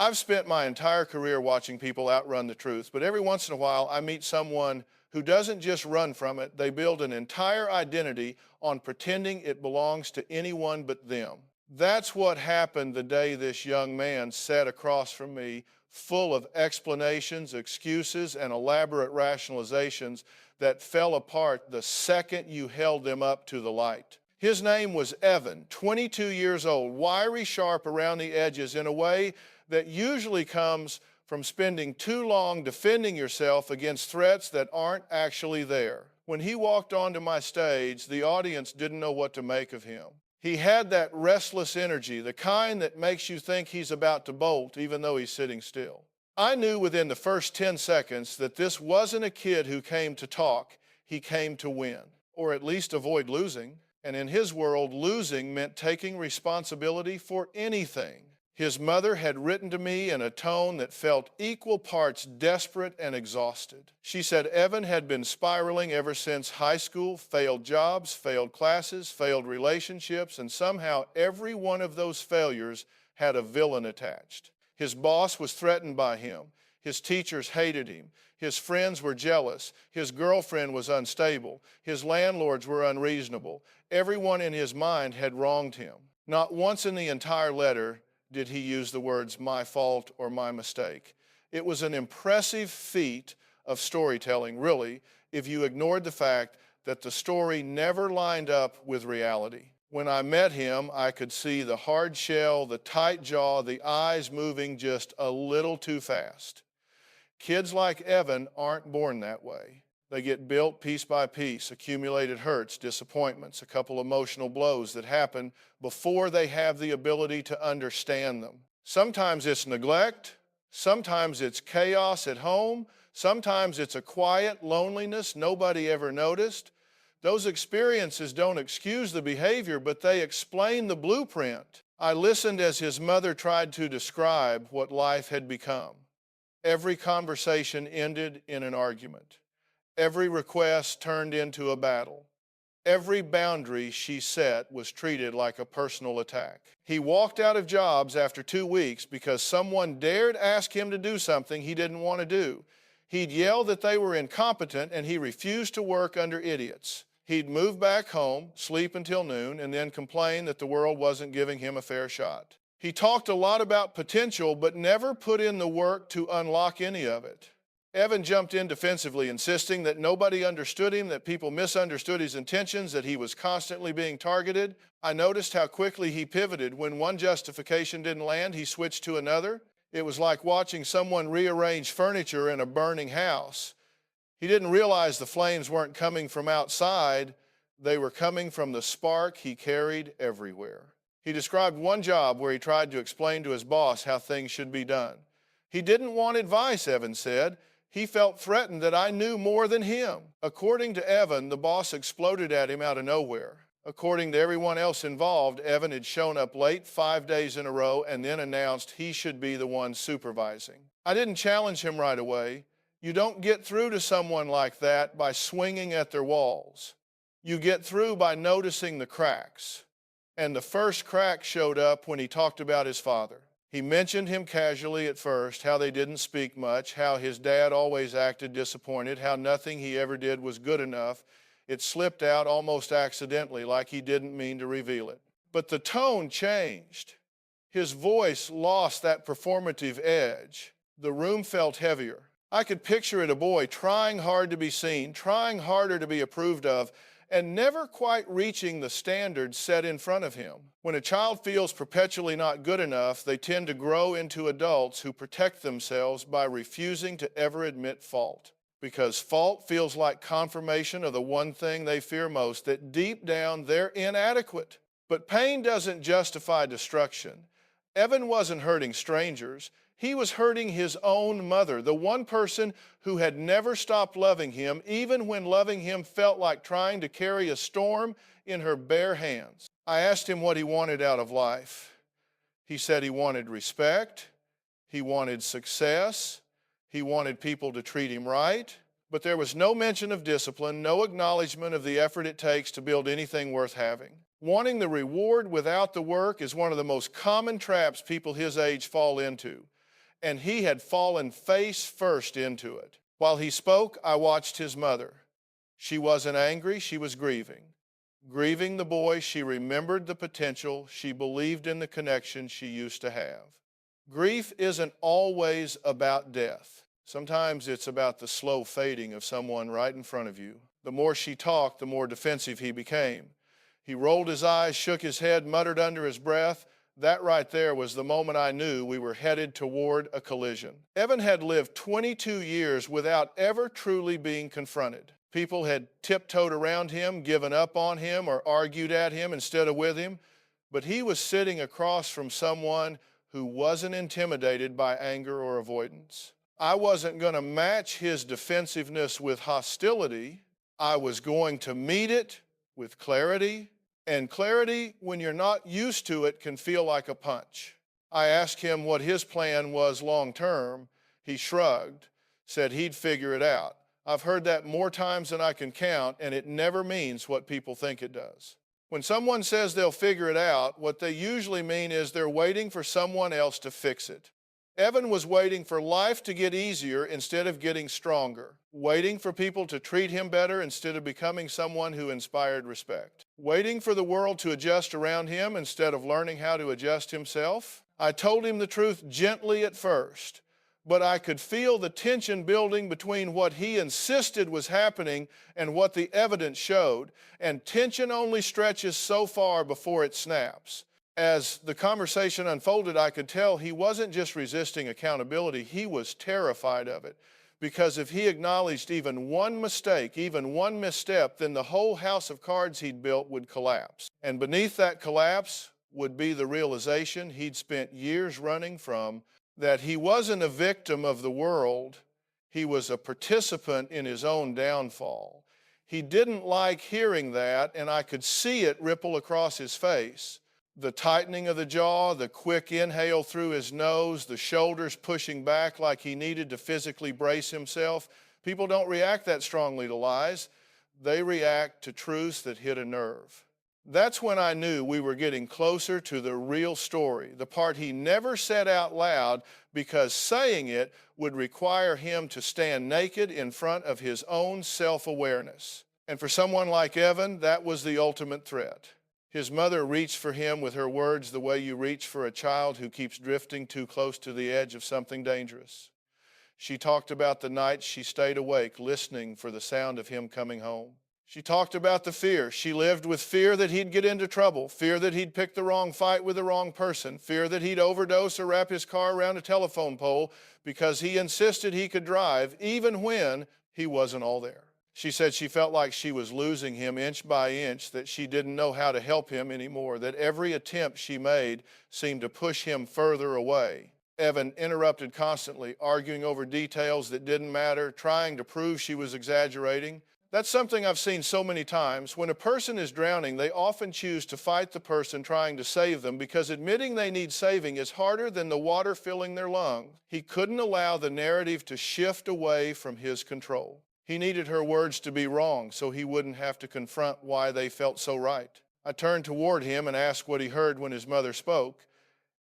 I've spent my entire career watching people outrun the truth, but every once in a while I meet someone who doesn't just run from it, they build an entire identity on pretending it belongs to anyone but them. That's what happened the day this young man sat across from me, full of explanations, excuses, and elaborate rationalizations that fell apart the second you held them up to the light. His name was Evan, 22 years old, wiry sharp around the edges in a way that usually comes from spending too long defending yourself against threats that aren't actually there. When he walked onto my stage, the audience didn't know what to make of him. He had that restless energy, the kind that makes you think he's about to bolt even though he's sitting still. I knew within the first 10 seconds that this wasn't a kid who came to talk, he came to win, or at least avoid losing. And in his world, losing meant taking responsibility for anything. His mother had written to me in a tone that felt equal parts desperate and exhausted. She said Evan had been spiraling ever since high school, failed jobs, failed classes, failed relationships, and somehow every one of those failures had a villain attached. His boss was threatened by him. His teachers hated him. His friends were jealous. His girlfriend was unstable. His landlords were unreasonable. Everyone in his mind had wronged him. Not once in the entire letter did he use the words "my fault" or "my mistake." It was an impressive feat of storytelling, really, if you ignored the fact that the story never lined up with reality. When I met him, I could see the hard shell, the tight jaw, the eyes moving just a little too fast. Kids like Evan aren't born that way. They get built piece by piece, accumulated hurts, disappointments, a couple emotional blows that happen before they have the ability to understand them. Sometimes it's neglect, sometimes it's chaos at home, sometimes it's a quiet loneliness nobody ever noticed. Those experiences don't excuse the behavior, but they explain the blueprint. I listened as his mother tried to describe what life had become. Every conversation ended in an argument. Every request turned into a battle. Every boundary she set was treated like a personal attack. He walked out of jobs after 2 weeks because someone dared ask him to do something he didn't want to do. He'd yell that they were incompetent, and he refused to work under idiots. He'd move back home, sleep until noon, and then complain that the world wasn't giving him a fair shot. He talked a lot about potential, but never put in the work to unlock any of it. Evan jumped in defensively, insisting that nobody understood him, that people misunderstood his intentions, that he was constantly being targeted. I noticed how quickly he pivoted. When one justification didn't land, he switched to another. It was like watching someone rearrange furniture in a burning house. He didn't realize the flames weren't coming from outside. They were coming from the spark he carried everywhere. He described one job where he tried to explain to his boss how things should be done. He didn't want advice, Evan said. He felt threatened that I knew more than him. According to Evan, the boss exploded at him out of nowhere. According to everyone else involved, Evan had shown up late 5 days in a row and then announced he should be the one supervising. I didn't challenge him right away. You don't get through to someone like that by swinging at their walls. You get through by noticing the cracks. And the first crack showed up when he talked about his father. He mentioned him casually at first, how they didn't speak much, how his dad always acted disappointed, how nothing he ever did was good enough. It slipped out almost accidentally, like he didn't mean to reveal it. But the tone changed. His voice lost that performative edge. The room felt heavier. I could picture it, a boy trying hard to be seen, trying harder to be approved of, and never quite reaching the standards set in front of him. When a child feels perpetually not good enough, they tend to grow into adults who protect themselves by refusing to ever admit fault. Because fault feels like confirmation of the one thing they fear most, that deep down they're inadequate. But pain doesn't justify destruction. Evan wasn't hurting strangers. He was hurting his own mother, the one person who had never stopped loving him, even when loving him felt like trying to carry a storm in her bare hands. I asked him what he wanted out of life. He said he wanted respect, he wanted success, he wanted people to treat him right, but there was no mention of discipline, no acknowledgement of the effort it takes to build anything worth having. Wanting the reward without the work is one of the most common traps people his age fall into. and he had fallen face first into it. While he spoke, I watched his mother. She wasn't angry, she was grieving. Grieving the boy, she remembered the potential, she believed in the connection she used to have. Grief isn't always about death. Sometimes it's about the slow fading of someone right in front of you. The more she talked, the more defensive he became. He rolled his eyes, shook his head, muttered under his breath. That right there was the moment I knew we were headed toward a collision. Evan had lived 22 years without ever truly being confronted. People had tiptoed around him, given up on him, or argued at him instead of with him. But he was sitting across from someone who wasn't intimidated by anger or avoidance. I wasn't going to match his defensiveness with hostility. I was going to meet it with clarity. And clarity, when you're not used to it, can feel like a punch. I asked him what his plan was long term. He shrugged, said he'd figure it out. I've heard that more times than I can count, and it never means what people think it does. When someone says they'll figure it out, what they usually mean is they're waiting for someone else to fix it. Evan was waiting for life to get easier instead of getting stronger, waiting for people to treat him better instead of becoming someone who inspired respect, waiting for the world to adjust around him instead of learning how to adjust himself. I told him the truth gently at first, but I could feel the tension building between what he insisted was happening and what the evidence showed, and tension only stretches so far before it snaps. As the conversation unfolded, I could tell he wasn't just resisting accountability, he was terrified of it. Because if he acknowledged even one mistake, even one misstep, then the whole house of cards he'd built would collapse. And beneath that collapse would be the realization he'd spent years running from, that he wasn't a victim of the world, he was a participant in his own downfall. He didn't like hearing that, and I could see it ripple across his face. The tightening of the jaw, the quick inhale through his nose, the shoulders pushing back like he needed to physically brace himself. People don't react that strongly to lies. They react to truths that hit a nerve. That's when I knew we were getting closer to the real story, the part he never said out loud because saying it would require him to stand naked in front of his own self-awareness. And for someone like Evan, that was the ultimate threat. His mother reached for him with her words the way you reach for a child who keeps drifting too close to the edge of something dangerous. She talked about the nights she stayed awake listening for the sound of him coming home. She talked about the fear. She lived with fear that he'd get into trouble, fear that he'd pick the wrong fight with the wrong person, fear that he'd overdose or wrap his car around a telephone pole because he insisted he could drive even when he wasn't all there. She said she felt like she was losing him inch by inch, that she didn't know how to help him anymore, that every attempt she made seemed to push him further away. Evan interrupted constantly, arguing over details that didn't matter, trying to prove she was exaggerating. That's something I've seen so many times. When a person is drowning, they often choose to fight the person trying to save them because admitting they need saving is harder than the water filling their lungs. He couldn't allow the narrative to shift away from his control. He needed her words to be wrong so he wouldn't have to confront why they felt so right. I turned toward him and asked what he heard when his mother spoke.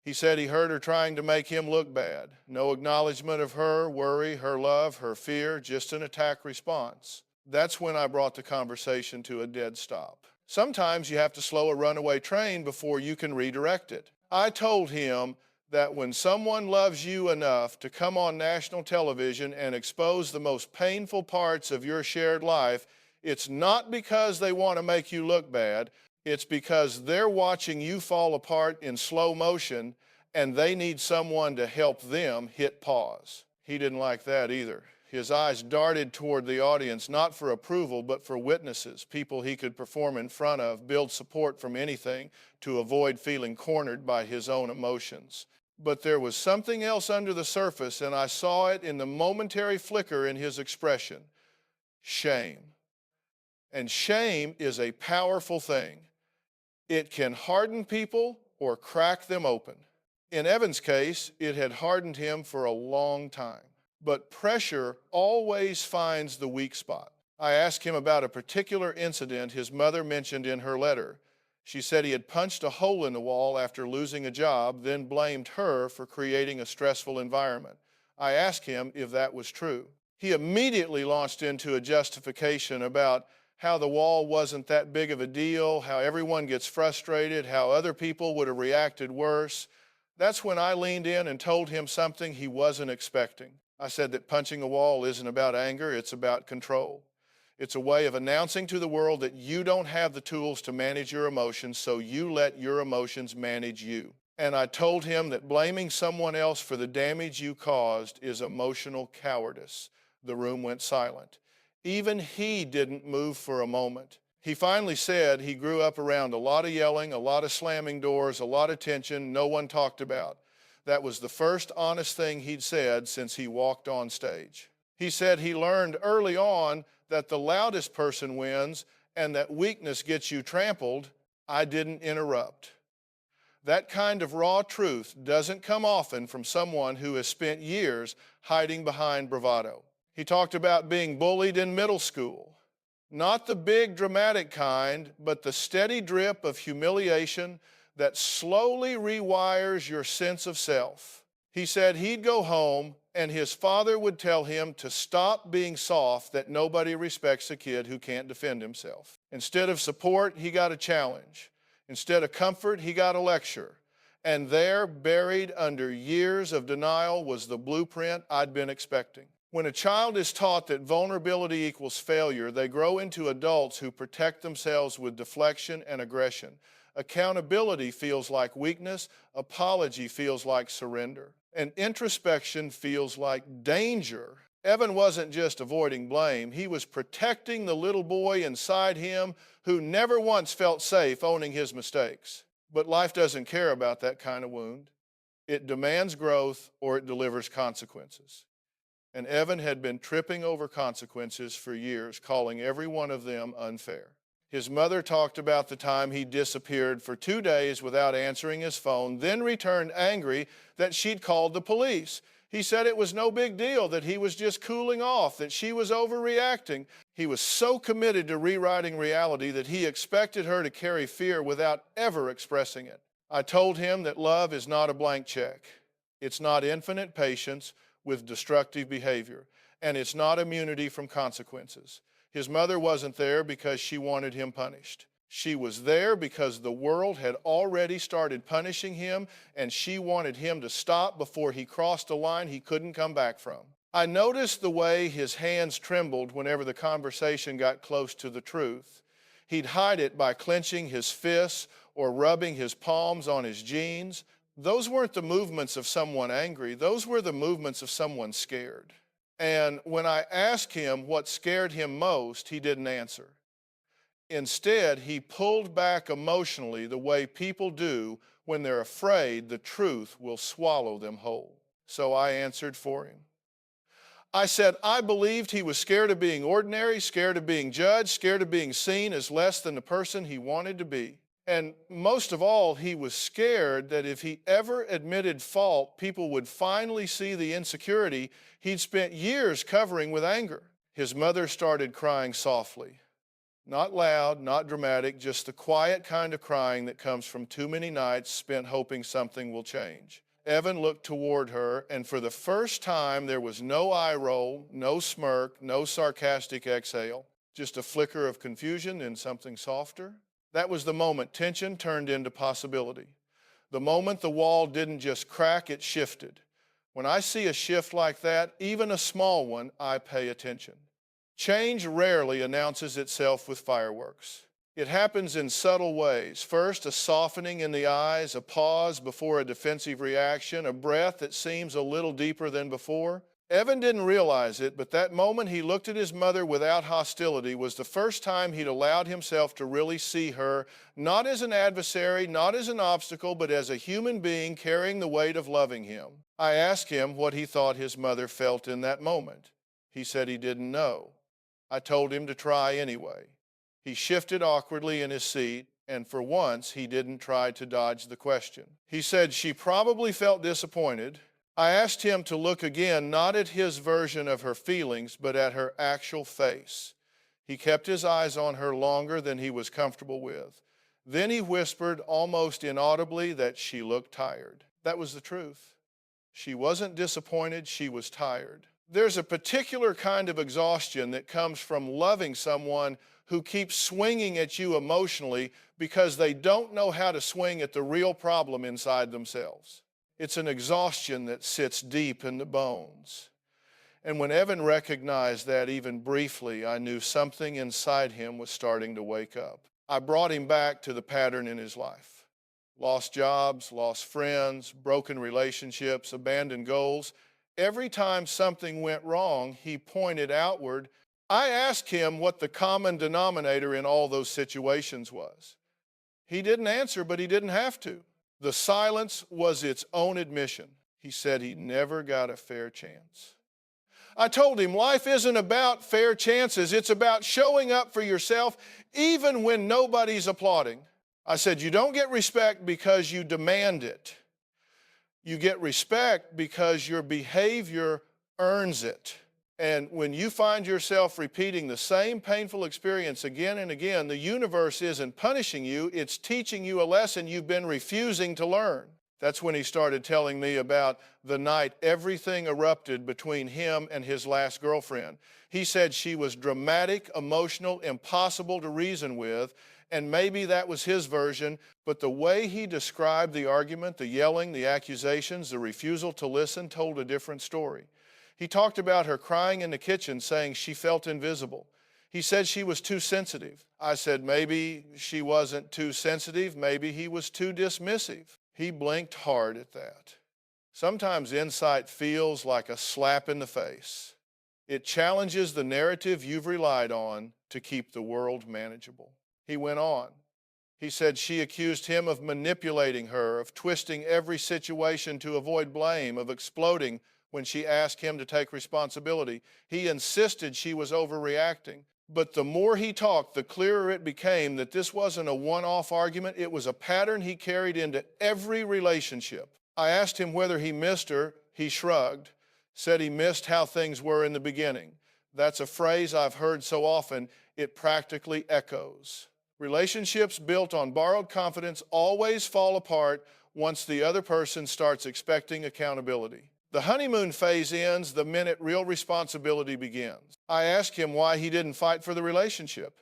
He said he heard her trying to make him look bad. No acknowledgement of her worry, her love, her fear, just an attack response. That's when I brought the conversation to a dead stop. Sometimes you have to slow a runaway train before you can redirect it. I told him that when someone loves you enough to come on national television and expose the most painful parts of your shared life, it's not because they want to make you look bad, it's because they're watching you fall apart in slow motion and they need someone to help them hit pause. He didn't like that either. His eyes darted toward the audience, not for approval, but for witnesses, people he could perform in front of, build support from anything to avoid feeling cornered by his own emotions. But there was something else under the surface, and I saw it in the momentary flicker in his expression: shame. And shame is a powerful thing. It can harden people or crack them open. In Evan's case, it had hardened him for a long time. But pressure always finds the weak spot. I asked him about a particular incident his mother mentioned in her letter. She said he had punched a hole in the wall after losing a job, then blamed her for creating a stressful environment. I asked him if that was true. He immediately launched into a justification about how the wall wasn't that big of a deal, how everyone gets frustrated, how other people would have reacted worse. That's when I leaned in and told him something he wasn't expecting. I said that punching a wall isn't about anger, it's about control. It's a way of announcing to the world that you don't have the tools to manage your emotions, so you let your emotions manage you. And I told him that blaming someone else for the damage you caused is emotional cowardice. The room went silent. Even he didn't move for a moment. He finally said he grew up around a lot of yelling, a lot of slamming doors, a lot of tension no one talked about. That was the first honest thing he'd said since he walked on stage. He said he learned early on that the loudest person wins and that weakness gets you trampled. I didn't interrupt. That kind of raw truth doesn't come often from someone who has spent years hiding behind bravado. He talked about being bullied in middle school. Not the big dramatic kind, but the steady drip of humiliation that slowly rewires your sense of self. He said he'd go home and his father would tell him to stop being soft, that nobody respects a kid who can't defend himself. Instead of support, he got a challenge. Instead of comfort, he got a lecture. And there, buried under years of denial, was the blueprint I'd been expecting. When a child is taught that vulnerability equals failure, they grow into adults who protect themselves with deflection and aggression. Accountability feels like weakness, apology feels like surrender, and introspection feels like danger. Evan wasn't just avoiding blame, he was protecting the little boy inside him who never once felt safe owning his mistakes. But life doesn't care about that kind of wound. It demands growth or it delivers consequences. And Evan had been tripping over consequences for years, calling every one of them unfair. His mother talked about the time he disappeared for 2 days without answering his phone, then returned angry that she'd called the police. He said it was no big deal, that he was just cooling off, that she was overreacting. He was so committed to rewriting reality that he expected her to carry fear without ever expressing it. I told him that love is not a blank check. It's not infinite patience with destructive behavior, and it's not immunity from consequences. His mother wasn't there because she wanted him punished. She was there because the world had already started punishing him, and she wanted him to stop before he crossed a line he couldn't come back from. I noticed the way his hands trembled whenever the conversation got close to the truth. He'd hide it by clenching his fists or rubbing his palms on his jeans. Those weren't the movements of someone angry. Those were the movements of someone scared. And when I asked him what scared him most, he didn't answer. Instead, he pulled back emotionally the way people do when they're afraid the truth will swallow them whole. So I answered for him. I said I believed he was scared of being ordinary, scared of being judged, scared of being seen as less than the person he wanted to be. And most of all, he was scared that if he ever admitted fault, people would finally see the insecurity he'd spent years covering with anger. His mother started crying softly. Not loud, not dramatic, just the quiet kind of crying that comes from too many nights spent hoping something will change. Evan looked toward her, and for the first time, there was no eye roll, no smirk, no sarcastic exhale, just a flicker of confusion and something softer. That was the moment tension turned into possibility. The moment the wall didn't just crack, it shifted. When I see a shift like that, even a small one, I pay attention. Change rarely announces itself with fireworks. It happens in subtle ways. First, a softening in the eyes, a pause before a defensive reaction, a breath that seems a little deeper than before. Evan didn't realize it, but that moment he looked at his mother without hostility was the first time he'd allowed himself to really see her, not as an adversary, not as an obstacle, but as a human being carrying the weight of loving him. I asked him what he thought his mother felt in that moment. He said he didn't know. I told him to try anyway. He shifted awkwardly in his seat, and for once he didn't try to dodge the question. He said she probably felt disappointed. I asked him to look again, not at his version of her feelings, but at her actual face. He kept his eyes on her longer than he was comfortable with. Then he whispered almost inaudibly that she looked tired. That was the truth. She wasn't disappointed, she was tired. There's a particular kind of exhaustion that comes from loving someone who keeps swinging at you emotionally because they don't know how to swing at the real problem inside themselves. It's an exhaustion that sits deep in the bones. And when Evan recognized that even briefly, I knew something inside him was starting to wake up. I brought him back to the pattern in his life. Lost jobs, lost friends, broken relationships, abandoned goals. Every time something went wrong, he pointed outward. I asked him what the common denominator in all those situations was. He didn't answer, but he didn't have to. The silence was its own admission. He said he never got a fair chance. I told him life isn't about fair chances. It's about showing up for yourself even when nobody's applauding. I said, you don't get respect because you demand it. You get respect because your behavior earns it. And when you find yourself repeating the same painful experience again and again, the universe isn't punishing you, it's teaching you a lesson you've been refusing to learn. That's when he started telling me about the night everything erupted between him and his last girlfriend. He said she was dramatic, emotional, impossible to reason with, and maybe that was his version, but the way he described the argument, the yelling, the accusations, the refusal to listen told a different story. He talked about her crying in the kitchen, saying she felt invisible. He said she was too sensitive. I said maybe she wasn't too sensitive, maybe he was too dismissive. He blinked hard at that. Sometimes insight feels like a slap in the face. It challenges the narrative you've relied on to keep the world manageable. He went on. He said she accused him of manipulating her, of twisting every situation to avoid blame, of exploding when she asked him to take responsibility. He insisted she was overreacting. But the more he talked, the clearer it became that this wasn't a one-off argument. It was a pattern he carried into every relationship. I asked him whether he missed her. He shrugged, said he missed how things were in the beginning. That's a phrase I've heard so often, it practically echoes. Relationships built on borrowed confidence always fall apart once the other person starts expecting accountability. The honeymoon phase ends the minute real responsibility begins. I asked him why he didn't fight for the relationship.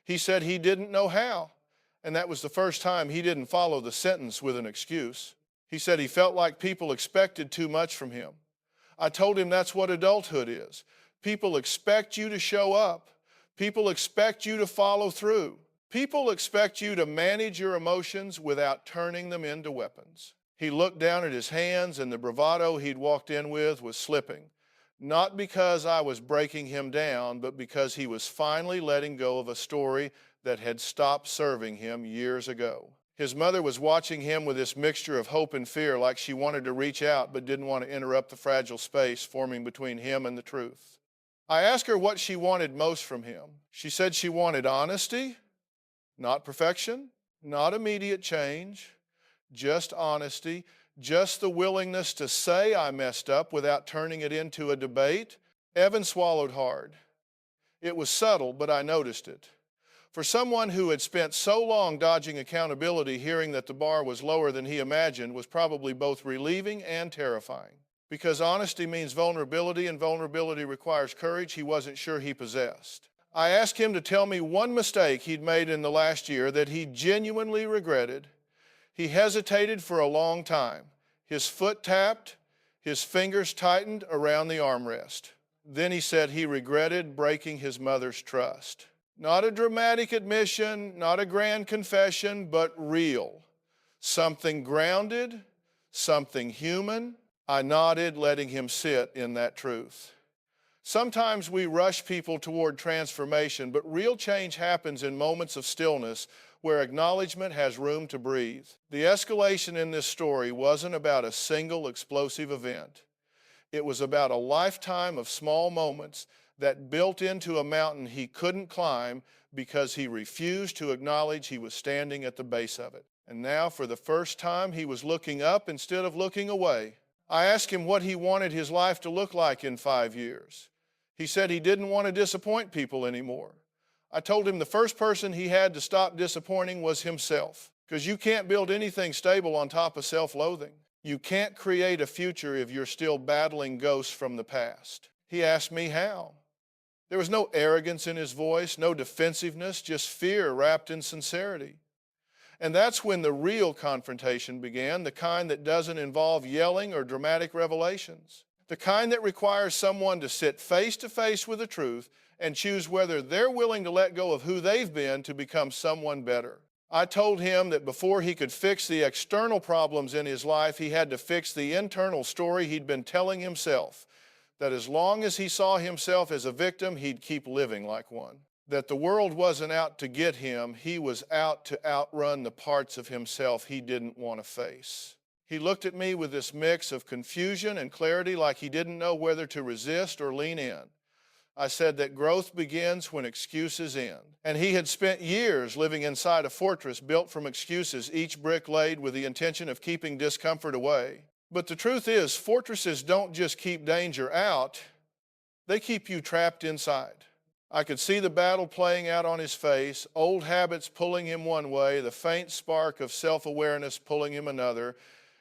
He said he didn't know how, and that was the first time he didn't follow the sentence with an excuse. He said he felt like people expected too much from him. I told him that's what adulthood is. People expect you to show up. People expect you to follow through. People expect you to manage your emotions without turning them into weapons. He looked down at his hands, and the bravado he'd walked in with was slipping. Not because I was breaking him down, but because he was finally letting go of a story that had stopped serving him years ago. His mother was watching him with this mixture of hope and fear, like she wanted to reach out but didn't want to interrupt the fragile space forming between him and the truth. I asked her what she wanted most from him. She said she wanted honesty, not perfection, not immediate change, just honesty, just the willingness to say I messed up without turning it into a debate. Evan swallowed hard. It was subtle, but I noticed it. For someone who had spent so long dodging accountability, hearing that the bar was lower than he imagined was probably both relieving and terrifying. Because honesty means vulnerability, and vulnerability requires courage he wasn't sure he possessed. I asked him to tell me one mistake he'd made in the last year that he genuinely regretted. He hesitated for a long time. His foot tapped, his fingers tightened around the armrest. Then he said he regretted breaking his mother's trust. Not a dramatic admission, not a grand confession, but real. Something grounded, something human. I nodded, letting him sit in that truth. Sometimes we rush people toward transformation, but real change happens in moments of stillness where acknowledgement has room to breathe. The escalation in this story wasn't about a single explosive event. It was about a lifetime of small moments that built into a mountain he couldn't climb because he refused to acknowledge he was standing at the base of it. And now, for the first time, he was looking up instead of looking away. I asked him what he wanted his life to look like in 5 years. He said he didn't want to disappoint people anymore. I told him the first person he had to stop disappointing was himself, because you can't build anything stable on top of self-loathing. You can't create a future if you're still battling ghosts from the past. He asked me how. There was no arrogance in his voice, no defensiveness, just fear wrapped in sincerity. And that's when the real confrontation began, the kind that doesn't involve yelling or dramatic revelations, the kind that requires someone to sit face to face with the truth and choose whether they're willing to let go of who they've been to become someone better. I told him that before he could fix the external problems in his life, he had to fix the internal story he'd been telling himself, that as long as he saw himself as a victim, he'd keep living like one. That the world wasn't out to get him, he was out to outrun the parts of himself he didn't want to face. He looked at me with this mix of confusion and clarity, like he didn't know whether to resist or lean in. I said that growth begins when excuses end. And he had spent years living inside a fortress built from excuses, each brick laid with the intention of keeping discomfort away. But the truth is, fortresses don't just keep danger out, they keep you trapped inside. I could see the battle playing out on his face, old habits pulling him one way, the faint spark of self-awareness pulling him another,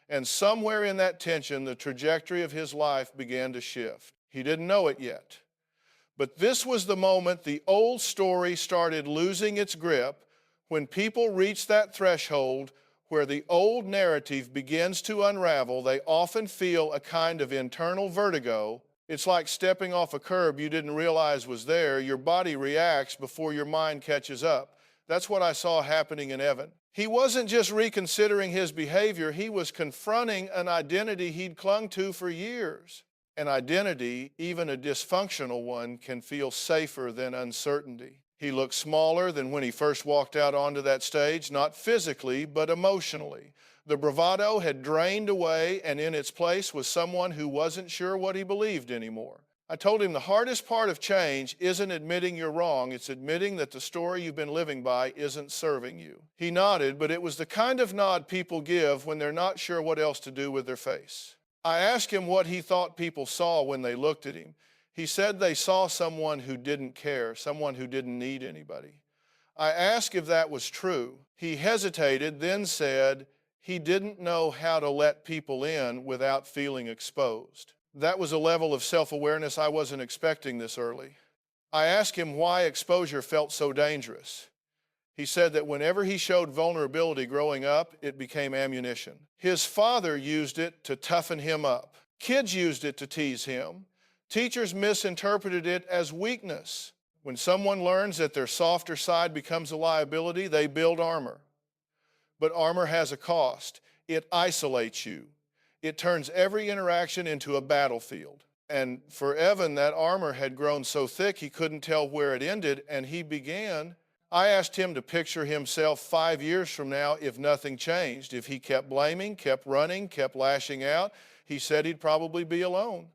and somewhere in that tension, the trajectory of his life began to shift. He didn't know it yet. But this was the moment the old story started losing its grip, when people reach that threshold where the old narrative begins to unravel. They often feel a kind of internal vertigo. It's like stepping off a curb you didn't realize was there. Your body reacts before your mind catches up. That's what I saw happening in Evan. He wasn't just reconsidering his behavior, he was confronting an identity he'd clung to for years. An identity, even a dysfunctional one, can feel safer than uncertainty. He looked smaller than when he first walked out onto that stage, not physically, but emotionally. The bravado had drained away, and in its place was someone who wasn't sure what he believed anymore. I told him the hardest part of change isn't admitting you're wrong, it's admitting that the story you've been living by isn't serving you. He nodded, but it was the kind of nod people give when they're not sure what else to do with their face. I asked him what he thought people saw when they looked at him. He said they saw someone who didn't care, someone who didn't need anybody. I asked if that was true. He hesitated, then said he didn't know how to let people in without feeling exposed. That was a level of self-awareness I wasn't expecting this early. I asked him why exposure felt so dangerous. He said that whenever he showed vulnerability growing up, it became ammunition. His father used it to toughen him up. Kids used it to tease him. Teachers misinterpreted it as weakness. When someone learns that their softer side becomes a liability, they build armor. But armor has a cost. It isolates you. It turns every interaction into a battlefield. And for Evan, that armor had grown so thick he couldn't tell where it ended, and I asked him to picture himself 5 years from now if nothing changed. If he kept blaming, kept running, kept lashing out, he said he'd probably be alone.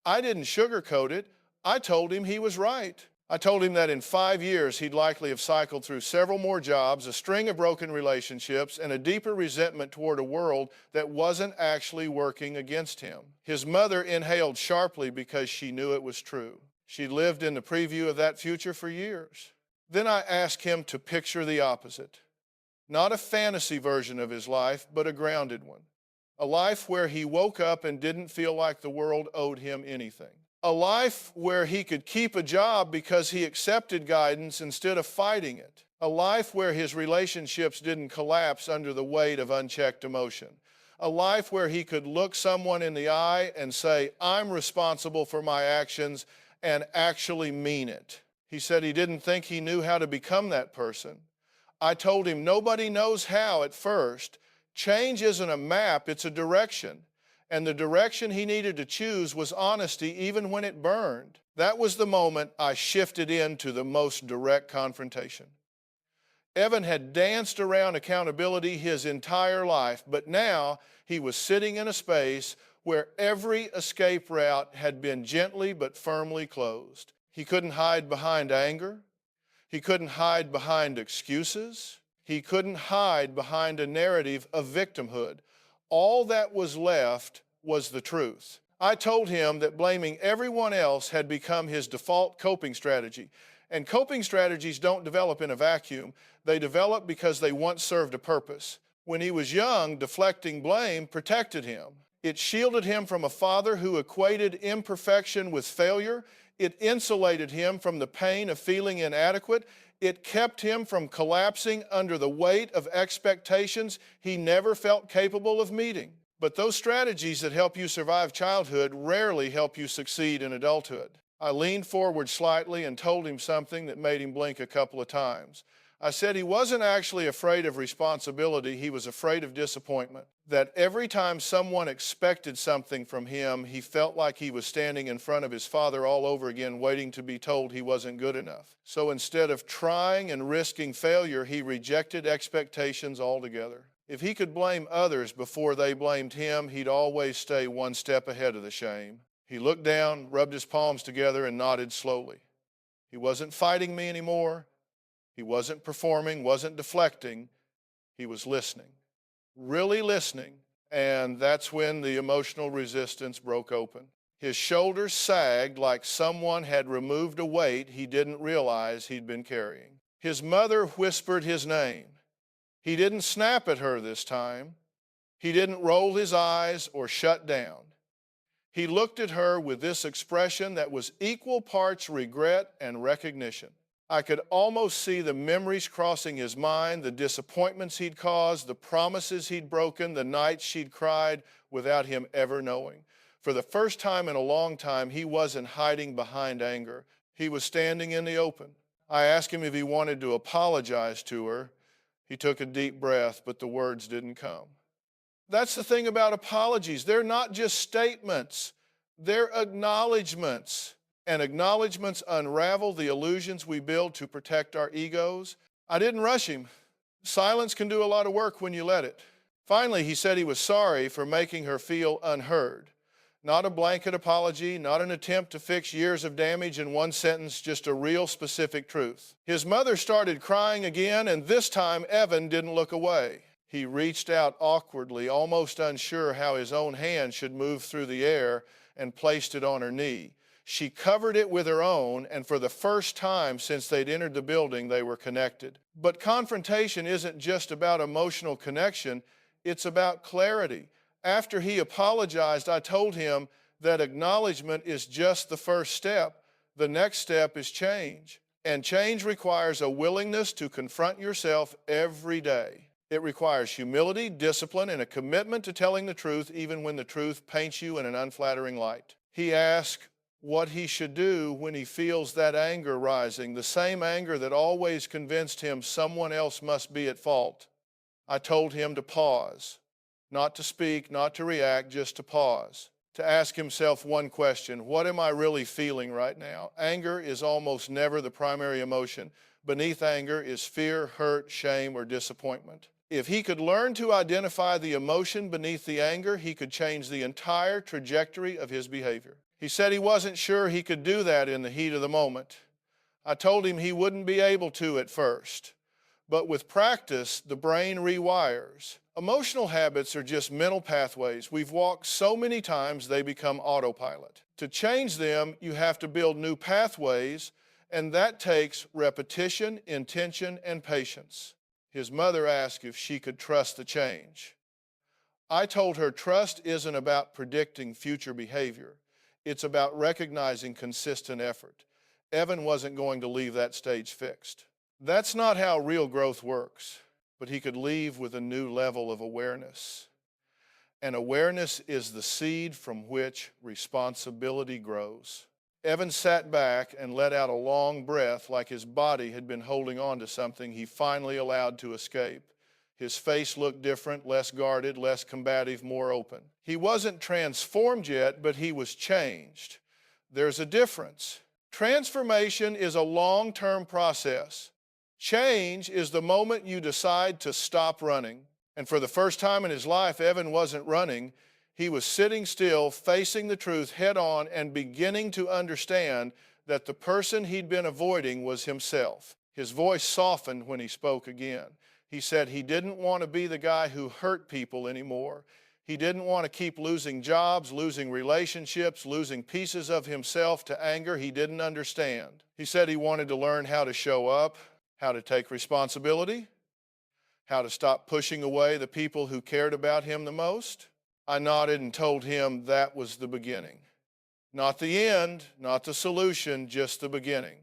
I didn't sugarcoat it. I told him he was right. I told him that in 5 years he'd likely have cycled through several more jobs, a string of broken relationships, and a deeper resentment toward a world that wasn't actually working against him. His mother inhaled sharply because she knew it was true. She'd lived in the preview of that future for years. Then I asked him to picture the opposite. Not a fantasy version of his life, but a grounded one. A life where he woke up and didn't feel like the world owed him anything. A life where he could keep a job because he accepted guidance instead of fighting it. A life where his relationships didn't collapse under the weight of unchecked emotion. A life where he could look someone in the eye and say, I'm responsible for my actions, and actually mean it. He said he didn't think he knew how to become that person. I told him nobody knows how at first. Change isn't a map, it's a direction. And the direction he needed to choose was honesty even when it burned. That was the moment I shifted into the most direct confrontation. Evan had danced around accountability his entire life, but now he was sitting in a space where every escape route had been gently but firmly closed. He couldn't hide behind anger. He couldn't hide behind excuses. He couldn't hide behind a narrative of victimhood. All that was left was the truth. I told him that blaming everyone else had become his default coping strategy, And coping strategies don't develop in a vacuum. They develop because they once served a purpose. When he was young, deflecting blame protected him. It shielded him from a father who equated imperfection with failure. It insulated him from the pain of feeling inadequate. It kept him from collapsing under the weight of expectations he never felt capable of meeting. But those strategies that help you survive childhood rarely help you succeed in adulthood. I leaned forward slightly and told him something that made him blink a couple of times. I said he wasn't actually afraid of responsibility, he was afraid of disappointment. That every time someone expected something from him, he felt like he was standing in front of his father all over again, waiting to be told he wasn't good enough. So instead of trying and risking failure, he rejected expectations altogether. If he could blame others before they blamed him, he'd always stay one step ahead of the shame. He looked down, rubbed his palms together, and nodded slowly. He wasn't fighting me anymore. He wasn't performing, wasn't deflecting. He was listening, really listening. And that's when the emotional resistance broke open. His shoulders sagged like someone had removed a weight he didn't realize he'd been carrying. His mother whispered his name. He didn't snap at her this time. He didn't roll his eyes or shut down. He looked at her with this expression that was equal parts regret and recognition. I could almost see the memories crossing his mind, the disappointments he'd caused, the promises he'd broken, the nights she'd cried without him ever knowing. For the first time in a long time, he wasn't hiding behind anger. He was standing in the open. I asked him if he wanted to apologize to her. He took a deep breath, but the words didn't come. That's the thing about apologies. They're not just statements. They're acknowledgments. And acknowledgments unravel the illusions we build to protect our egos. I didn't rush him. Silence can do a lot of work when you let it. Finally, he said he was sorry for making her feel unheard. Not a blanket apology, not an attempt to fix years of damage in one sentence, just a real specific truth. His mother started crying again, and this time Evan didn't look away. He reached out awkwardly, almost unsure how his own hand should move through the air, and placed it on her knee. She covered it with her own, and for the first time since they'd entered the building, they were connected. But confrontation isn't just about emotional connection, it's about clarity. After he apologized, I told him that acknowledgement is just the first step. The next step is change. And change requires a willingness to confront yourself every day. It requires humility, discipline, and a commitment to telling the truth even when the truth paints you in an unflattering light. He asked what he should do when he feels that anger rising, the same anger that always convinced him someone else must be at fault. I told him to pause, not to speak, not to react, just to pause, to ask himself one question: what am I really feeling right now? Anger is almost never the primary emotion. Beneath anger is fear, hurt, shame, or disappointment. If he could learn to identify the emotion beneath the anger, he could change the entire trajectory of his behavior. He said he wasn't sure he could do that in the heat of the moment. I told him he wouldn't be able to at first. But with practice, the brain rewires. Emotional habits are just mental pathways we've walked so many times they become autopilot. To change them, you have to build new pathways, and that takes repetition, intention, and patience. His mother asked if she could trust the change. I told her trust isn't about predicting future behavior. It's about recognizing consistent effort. Evan wasn't going to leave that stage fixed. That's not how real growth works, but he could leave with a new level of awareness. And awareness is the seed from which responsibility grows. Evan sat back and let out a long breath like his body had been holding on to something he finally allowed to escape. His face looked different, less guarded, less combative, more open. He wasn't transformed yet, but he was changed. There's a difference. Transformation is a long-term process. Change is the moment you decide to stop running. And for the first time in his life, Evan wasn't running. He was sitting still, facing the truth head on, and beginning to understand that the person he'd been avoiding was himself. His voice softened when he spoke again. He said he didn't want to be the guy who hurt people anymore. He didn't want to keep losing jobs, losing relationships, losing pieces of himself to anger he didn't understand. He said he wanted to learn how to show up, how to take responsibility, how to stop pushing away the people who cared about him the most. I nodded and told him that was the beginning. Not the end, not the solution, just the beginning.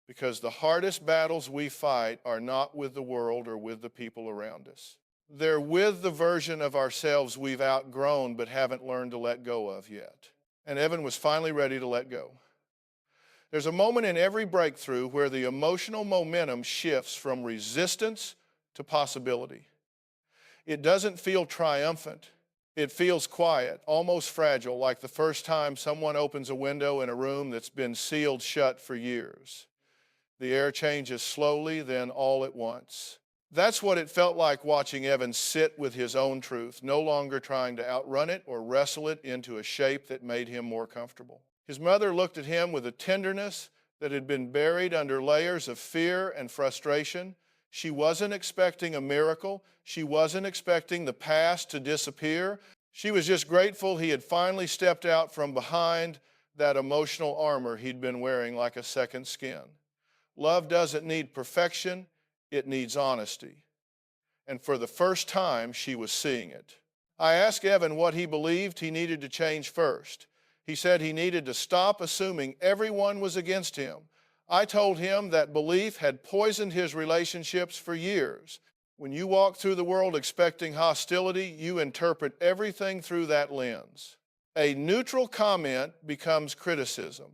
Because the hardest battles we fight are not with the world or with the people around us. They're with the version of ourselves we've outgrown but haven't learned to let go of yet. And Evan was finally ready to let go. There's a moment in every breakthrough where the emotional momentum shifts from resistance to possibility. It doesn't feel triumphant. It feels quiet, almost fragile, like the first time someone opens a window in a room that's been sealed shut for years. The air changes slowly, then all at once. That's what it felt like watching Evan sit with his own truth, no longer trying to outrun it or wrestle it into a shape that made him more comfortable. His mother looked at him with a tenderness that had been buried under layers of fear and frustration. She wasn't expecting a miracle. She wasn't expecting the past to disappear. She was just grateful he had finally stepped out from behind that emotional armor he'd been wearing like a second skin. Love doesn't need perfection. It needs honesty. And for the first time, she was seeing it. I asked Evan what he believed he needed to change first. He said he needed to stop assuming everyone was against him. I told him that belief had poisoned his relationships for years. When you walk through the world expecting hostility, you interpret everything through that lens. A neutral comment becomes criticism.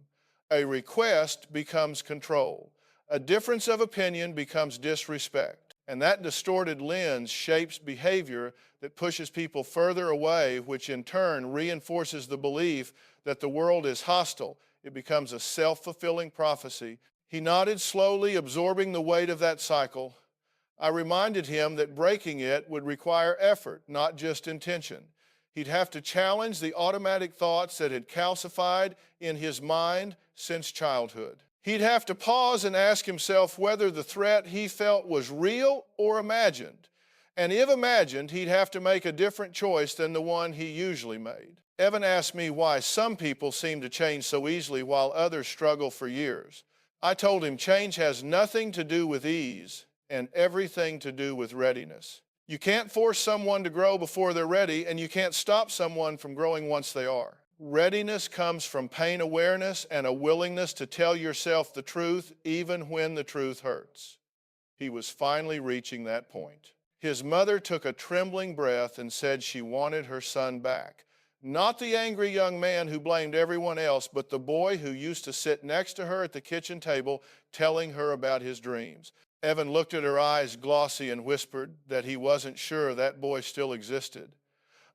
A request becomes control. A difference of opinion becomes disrespect, and that distorted lens shapes behavior that pushes people further away, which in turn reinforces the belief that the world is hostile. It becomes a self-fulfilling prophecy. He nodded slowly, absorbing the weight of that cycle. I reminded him that breaking it would require effort, not just intention. He'd have to challenge the automatic thoughts that had calcified in his mind since childhood. He'd have to pause and ask himself whether the threat he felt was real or imagined. And if imagined, he'd have to make a different choice than the one he usually made. Evan asked me why some people seem to change so easily while others struggle for years. I told him change has nothing to do with ease and everything to do with readiness. You can't force someone to grow before they're ready, and you can't stop someone from growing once they are. Readiness comes from pain awareness and a willingness to tell yourself the truth even when the truth hurts. He was finally reaching that point. His mother took a trembling breath and said she wanted her son back. Not the angry young man who blamed everyone else, but the boy who used to sit next to her at the kitchen table telling her about his dreams. Evan looked at her eyes glossy and whispered that he wasn't sure that boy still existed.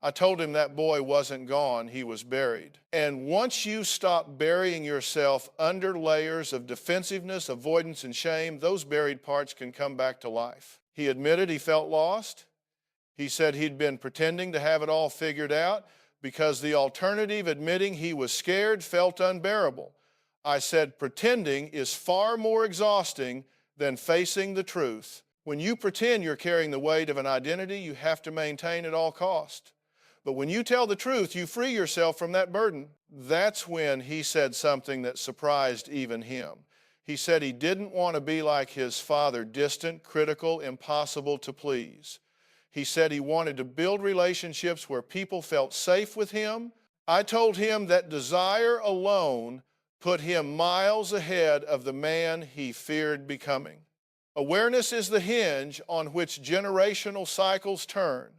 I told him that boy wasn't gone, he was buried. And once you stop burying yourself under layers of defensiveness, avoidance, and shame, those buried parts can come back to life. He admitted he felt lost. He said he'd been pretending to have it all figured out because the alternative, admitting he was scared, felt unbearable. I said pretending is far more exhausting than facing the truth. When you pretend you're carrying the weight of an identity you have to maintain at all costs. But when you tell the truth, you free yourself from that burden. That's when he said something that surprised even him. He said he didn't want to be like his father, distant, critical, impossible to please. He said he wanted to build relationships where people felt safe with him. I told him that desire alone put him miles ahead of the man he feared becoming. Awareness is the hinge on which generational cycles turn.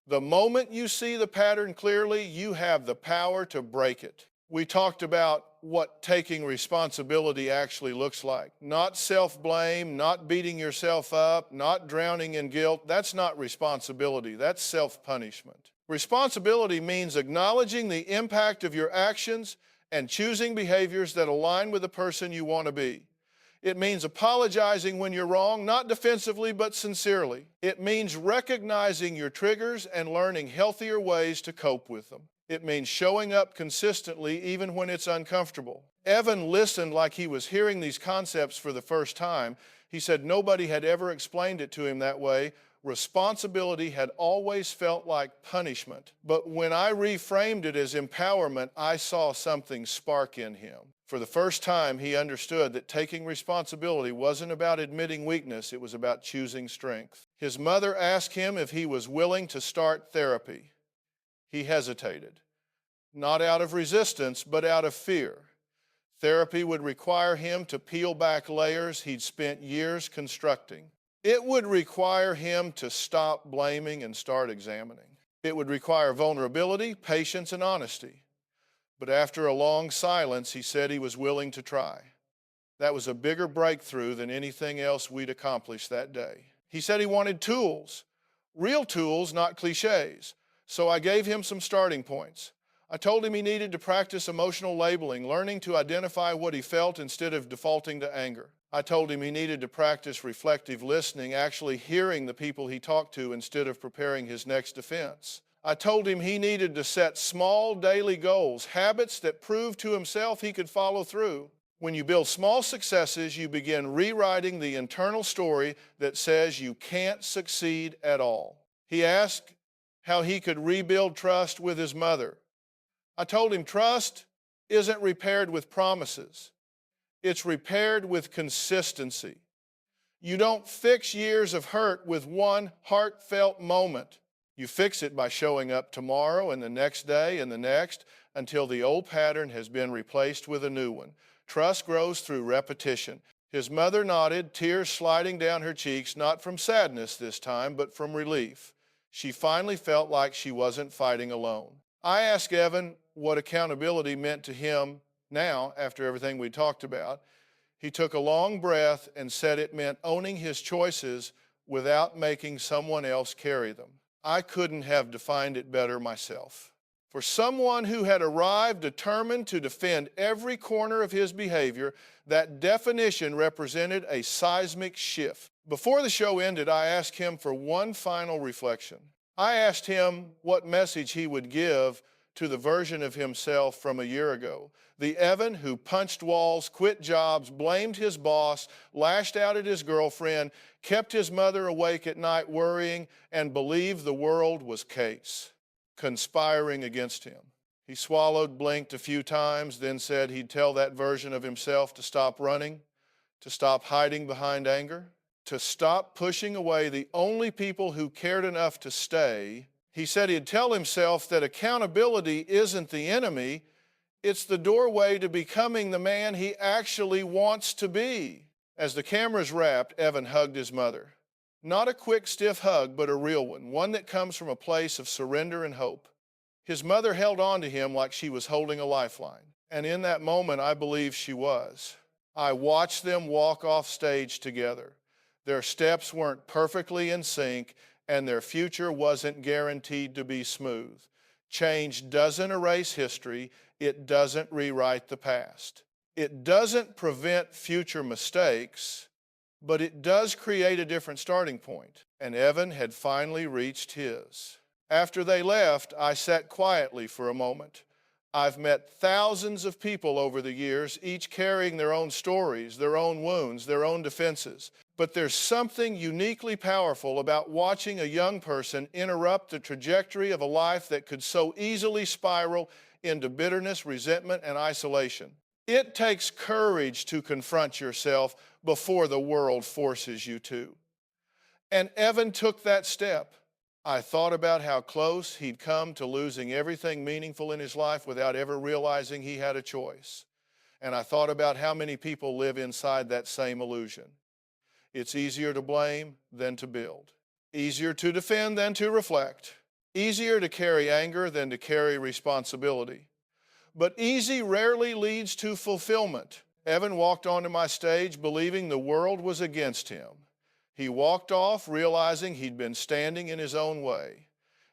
The moment you see the pattern clearly, you have the power to break it. We talked about what taking responsibility actually looks like. Not self-blame, not beating yourself up, not drowning in guilt. That's not responsibility. That's self-punishment. Responsibility means acknowledging the impact of your actions and choosing behaviors that align with the person you want to be. It means apologizing when you're wrong, not defensively, but sincerely. It means recognizing your triggers and learning healthier ways to cope with them. It means showing up consistently even when it's uncomfortable. Evan listened like he was hearing these concepts for the first time. He said nobody had ever explained it to him that way. Responsibility had always felt like punishment, but when I reframed it as empowerment, I saw something spark in him. For the first time, he understood that taking responsibility wasn't about admitting weakness, it was about choosing strength. His mother asked him if he was willing to start therapy. He hesitated, not out of resistance, but out of fear. Therapy would require him to peel back layers he'd spent years constructing. It would require him to stop blaming and start examining. It would require vulnerability, patience, and honesty. But after a long silence, he said he was willing to try. That was a bigger breakthrough than anything else we'd accomplished that day. He said he wanted tools, real tools, not cliches. So I gave him some starting points. I told him he needed to practice emotional labeling, learning to identify what he felt instead of defaulting to anger. I told him he needed to practice reflective listening, actually hearing the people he talked to instead of preparing his next defense. I told him he needed to set small daily goals, habits that proved to himself he could follow through. When you build small successes, you begin rewriting the internal story that says you can't succeed at all. He asked how he could rebuild trust with his mother. I told him trust isn't repaired with promises. It's repaired with consistency. You don't fix years of hurt with one heartfelt moment. You fix it by showing up tomorrow and the next day and the next until the old pattern has been replaced with a new one. Trust grows through repetition. His mother nodded, tears sliding down her cheeks, not from sadness this time, but from relief. She finally felt like she wasn't fighting alone. I asked Evan what accountability meant to him now, after everything we talked about. He took a long breath and said it meant owning his choices without making someone else carry them. I couldn't have defined it better myself. For someone who had arrived determined to defend every corner of his behavior, that definition represented a seismic shift. Before the show ended, I asked him for one final reflection. I asked him what message he would give to the version of himself from a year ago. The Evan who punched walls, quit jobs, blamed his boss, lashed out at his girlfriend, kept his mother awake at night worrying, and believed the world was case, conspiring against him. He swallowed, blinked a few times, then said he'd tell that version of himself to stop running, to stop hiding behind anger, to stop pushing away the only people who cared enough to stay. He said he'd tell himself that accountability isn't the enemy, it's the doorway to becoming the man he actually wants to be. As the cameras wrapped, Evan hugged his mother. Not a quick, stiff hug, but a real one that comes from a place of surrender and hope. His mother held on to him like she was holding a lifeline. And in that moment, I believe she was. I watched them walk off stage together. Their steps weren't perfectly in sync, and their future wasn't guaranteed to be smooth. Change doesn't erase history. It doesn't rewrite the past. It doesn't prevent future mistakes, but it does create a different starting point. And Evan had finally reached his. After they left, I sat quietly for a moment. I've met thousands of people over the years, each carrying their own stories, their own wounds, their own defenses. But there's something uniquely powerful about watching a young person interrupt the trajectory of a life that could so easily spiral into bitterness, resentment, and isolation. It takes courage to confront yourself before the world forces you to. And Evan took that step. I thought about how close he'd come to losing everything meaningful in his life without ever realizing he had a choice. And I thought about how many people live inside that same illusion. It's easier to blame than to build. Easier to defend than to reflect. Easier to carry anger than to carry responsibility. But easy rarely leads to fulfillment. Evan walked onto my stage believing the world was against him. He walked off realizing he'd been standing in his own way.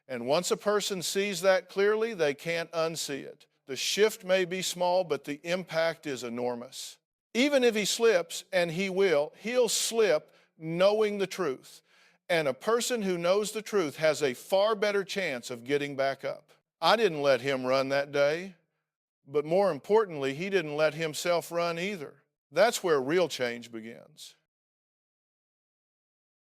And once a person sees that clearly, they can't unsee it. The shift may be small, but the impact is enormous. Even if he slips, and he will, he'll slip knowing the truth. And a person who knows the truth has a far better chance of getting back up. I didn't let him run that day, but more importantly, he didn't let himself run either. That's where real change begins.